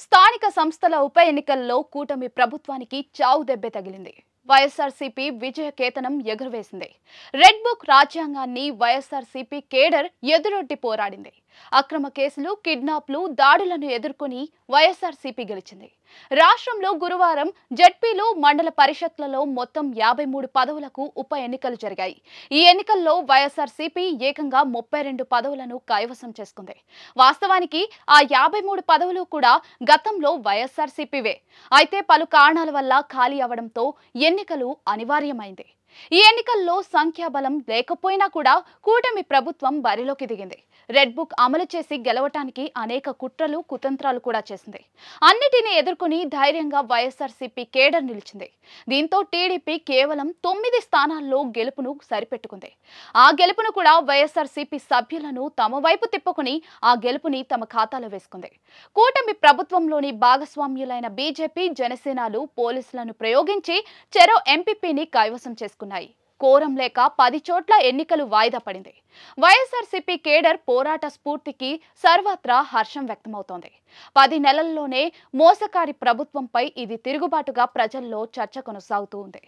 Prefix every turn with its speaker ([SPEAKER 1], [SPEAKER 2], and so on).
[SPEAKER 1] స్థానిక సంస్థల ఉప ఎన్నికల్లో కూటమి ప్రభుత్వానికి చావు దెబ్బ తగిలింది. వైఎస్ఆర్సీపీ విజయ కేతనం ఎగురవేసింది. రెడ్ బుక్ రాజ్యాంగాన్ని వైఎస్ఆర్సీపీ కేడర్ ఎదురొడ్డి పోరాడింది. అక్రమ కేసులు, కిడ్నాప్లు, దాడులను ఎదుర్కొని వైఎస్ఆర్సీపీ గెలిచింది. రాష్ట్రంలో గురువారం జడ్పీలు, మండల పరిషత్లలో మొత్తం 53 పదవులకు ఉప ఎన్నికలు జరిగాయి. ఈ ఎన్నికల్లో వైఎస్ఆర్సీపీ ఏకంగా 32 పదవులను కైవసం చేసుకుంది. వాస్తవానికి ఆ 53 పదవులు కూడా గతంలో వైఎస్ఆర్సీపీవే. అయితే పలు కారణాల వల్ల ఖాళీ అవడంతో ఎన్నికలు అనివార్యమైంది. ఈ ఎన్నికల్లో సంఖ్యాబలం లేకపోయినా కూడా కూటమి ప్రభుత్వం బరిలోకి దిగింది. రెడ్ బుక్ అమలు చేసి గెలవటానికి అనేక కుట్రలు, కుతంత్రాలు కూడా చేసింది. అన్నిటినీ ఎదుర్కొని ధైర్యంగా వైఎస్ఆర్సీపీ కేడర్ నిలిచింది. దీంతో టీడీపీ కేవలం 9 స్థానాల్లో గెలుపును సరిపెట్టుకుంది. ఆ గెలుపును కూడా వైఎస్ఆర్సీపీ సభ్యులను తమ వైపు తిప్పుకొని ఆ గెలుపుని తమ ఖాతాలో వేసుకుంది. కూటమి ప్రభుత్వంలోని భాగస్వామ్యులైన బీజేపీ, జనసేనలు పోలీసులను ప్రయోగించి చెరో ఎంపీపీని కైవసం చేసుకున్నాయి. కోరం లేక 10 చోట్ల ఎన్నికలు వాయిదా పడింది. వైఎస్ఆర్సీపీ కేడర్ పోరాట స్ఫూర్తికి సర్వత్రా హర్షం వ్యక్తమవుతోంది. 10 నెలల్లోనే మోసకారి ప్రభుత్వంపై ఇది తిరుగుబాటుగా ప్రజల్లో చర్చ కొనసాగుతూ ఉంది.